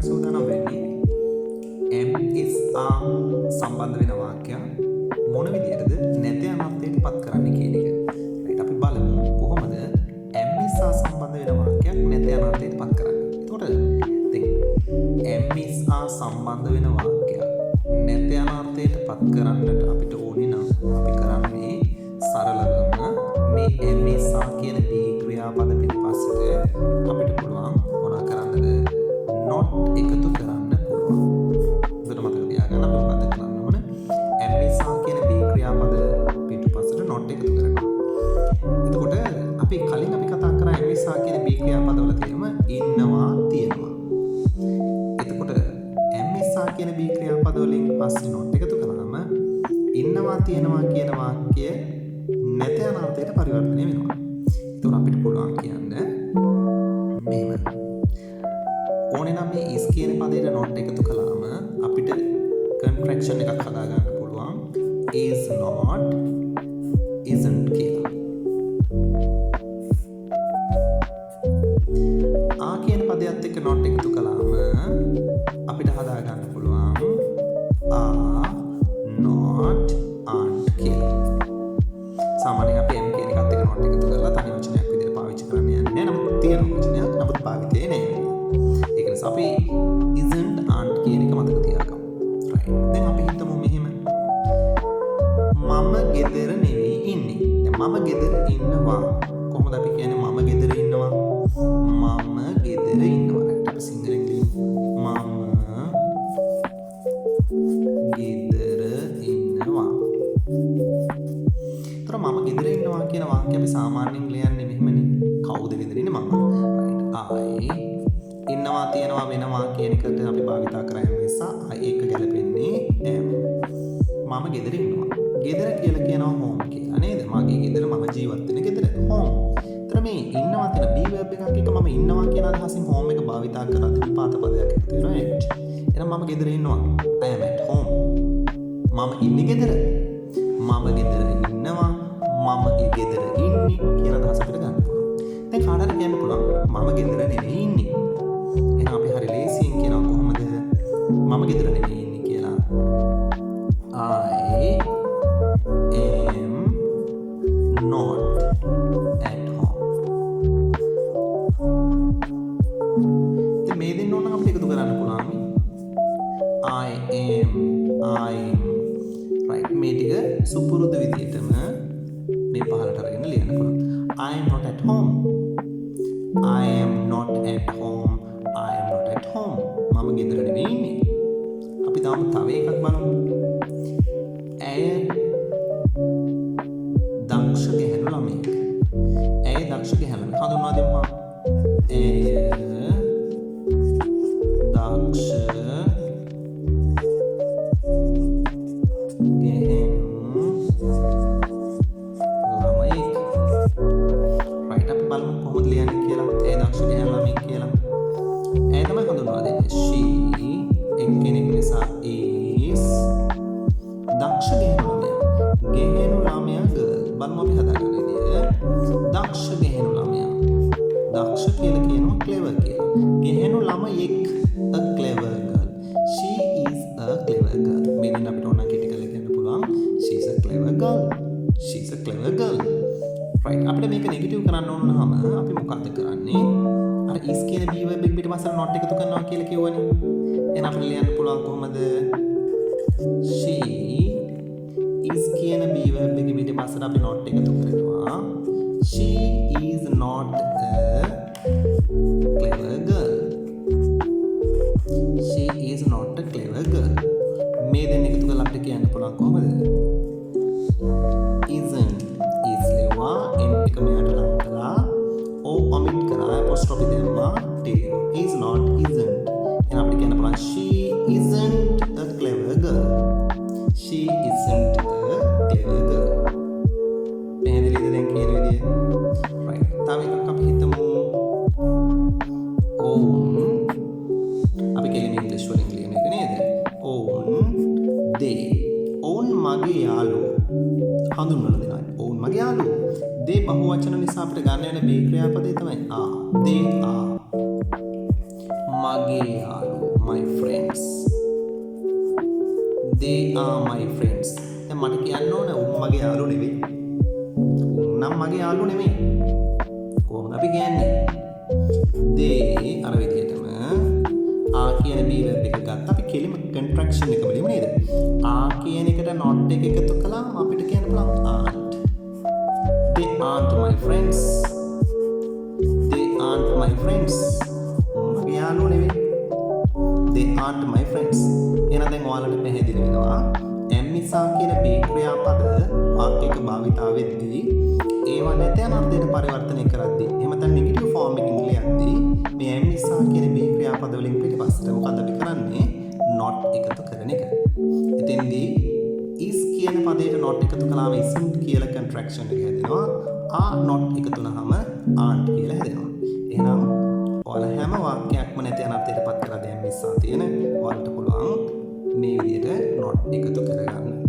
කරන්න සූදානම් වෙන්නේ M is are සම්බන්ධ වෙන වාක්‍යයක් මොන විදිහටද නැත අනර්ථයට පත් කරන්නේ කියන එක. right අපි බලමු කොහොමද M is are සම්බන්ධ වෙන වාක්‍යයක් නැත අනර්ථයට පත් කරන්නේ. එතකොට දැන් M is are සම්බන්ධ වෙන වාක්‍යයක් නැත අනර්ථයට පත් කරන්නට අපිට ඕනේ නම් අපි කරන්නේ සරලවම මේ M is are කියන B ක්‍රියාපද පිටපස්සට අපිට පුළුවන් මොනවා කරන්නද not එකතු කරන්න පුළුවන්. හොඳට මතක තියාගන්න අපි මොකද කරන්න ඕන M is are කියන B ක්‍රියාපද පිටපස්සට not එකතු කරනවා. එතකොට අපි කලින් අපි කතා කරා M is are කියන B ක්‍රියාපදවල තේරුම ඉන්නවා තියෙනවා. එතකොට M is are කියන B ක්‍රියාපද වලින් පස්සේ not එකතු කරාම ඉන්නවා තියෙනවා කියන වාක්‍ය නැත යන අර්ථයට පරිවර්තනය වෙනවා. එතකොට අපිට පුළුවන් කියන්න මෙහෙම ඕනේ නම් මේ is කියන පදයට not එකතු කළාම අපිට contraction එකක් හදා ගන්න පුළුවන් is not isn't කියලා. ආ කියන පදයට එක්ක not එකතු කළාම අපිට හදා ගන්න පුළුවන් are not aren't කියලා. සාමාන්‍යයෙන් අපි m කියන එකත් එක්ක not එකතු කරලා තනි වචනයක් විදිහට පාවිච්චි කරන්න යන්නේ නැහැ. නමුත් තියෙන වචනයක් නමුත් පාවිතේ නැහැ. ඒක නිසා අපි isn't aren't කියන එක මතක තියාගමු. right. දැන් අපි හිතමු මෙහෙම. මම ගෙදර නෙවෙයි ඉන්නේ. දැන් මම ගෙදර ඉන්නවා. කොහොමද අපි කියන්නේ මම ගෙදර ඉන්නවා? මම ගෙදර ඉන්නවා. right. අපි සිංහලෙන් කියමු. මම ගෙදර ඉන්නවා. තර මම ගෙදර ඉන්නවා කියන වාක්‍ය අපි සාමාන්‍යයෙන් ලියන්නේ මෙහෙමනේ. කවුද ගෙදර ඉන්නේ? මම. right. I ඉන්නවා තියනවා වෙනවා කියන එකට අපි භාවිතා කරන්නේ නිසා ඒක ගැලපෙන්නේ am. මම ගෙදර ඉන්නවා. ගෙදර කියලා කියනවා home කියලා නේද? මගේ ගෙදර මම ජීවත් වෙන ගෙදර home. ඒතර මේ ඉන්නවා තියෙන be verb එකක් එක මම ඉන්නවා කියන අදහසින් home එක භාවිතා කරද්දී විපාත පදයක් එකතු වෙනවා at. එහෙනම් මම ගෙදර ඉන්නවා. I am at home. මම ඉන්නේ ගෙදර. මම ගෙදර ඉන්නවා. මම ගෙදර ඉන්නේ කියන අදහස අපිට ගන්න පුළුවන්. දැන් කාටද කියන්න පුළුවන් මම ගෙදර නෙවෙයි ඉන්නේ. එහෙනම් අපි හරි ලේසියෙන් කියනවා කොහොමද මම ගෙදර නෙවෙයි ඉන්නේ කියලා. I am not at home. ඉතින් මේ දෙන්න ඕන අපිට එකතු කරන්න පුළුවන්. I am right මේ ටික සුපුරුදු විදිහටම මේ පහලට අරගෙන ලියන්න පුළුවන්. I am not at home. I am not at home. I am not at home. මම ගෙදර නෙවෙයි ඉන්නේ. අපි තාම තව එකක් බලමු. ඇය දක්ෂ ගැහැණු ළමයෙක්. ඇය දක්ෂ ගැහැණු හඳුන්වා දෙමු. ඇය දක්ෂ මගේ යාළුවෝ my friends. They are my friends. දැන් මට කියන්න ඕන උන් මගේ යාළුවෝ නෙවෙයි. උන් නම් මගේ යාළුවෝ නෙවෙයි. කොහොමද අපි කියන්නේ? they අර විදිහටම are කියන b verb එක ගත්ත අපි කෙලිම contraction එක බලමු නේද? are කියන එකට not එක එකතු කළාම අපිට කියන්න පුළුවන් aren't. They aren't my friends. They aren't my friends. මගේ යාළුවෝ නෙවෙයි. They aren't my friends. එහෙනම් දැන් ඔයාලට පැහැදිලි වෙනවා am නිසා කියන b ක්‍රියාපද වාක්‍යයක භාවිතා වෙද්දී ඒවා නැති අනර්ථයට පරිවර්තනය කරද්දී එහෙම නැත්නම් නෙගටිව් ෆෝම් එකකින් ලියද්දී මේ am නිසා කියන b ක්‍රියාපද වලින් පිටපස්සට මොකද අපි කරන්නේ not එකතු කරන එක. එතෙන්දී is කියන පදයට not එකතු කළාම isn't කියලා contraction එක හැදෙනවා. are not එකතු වුනහම aren't කියලා හැදෙනවා. එහෙනම් ඔයාලා හැම වාක්‍යයක්ම නැති අනර්ථයට පත් කරලා දැන් මිස්සා තියෙන ඔයාලට පුළුවන් මේ විදිහට not එකතු කරගන්න.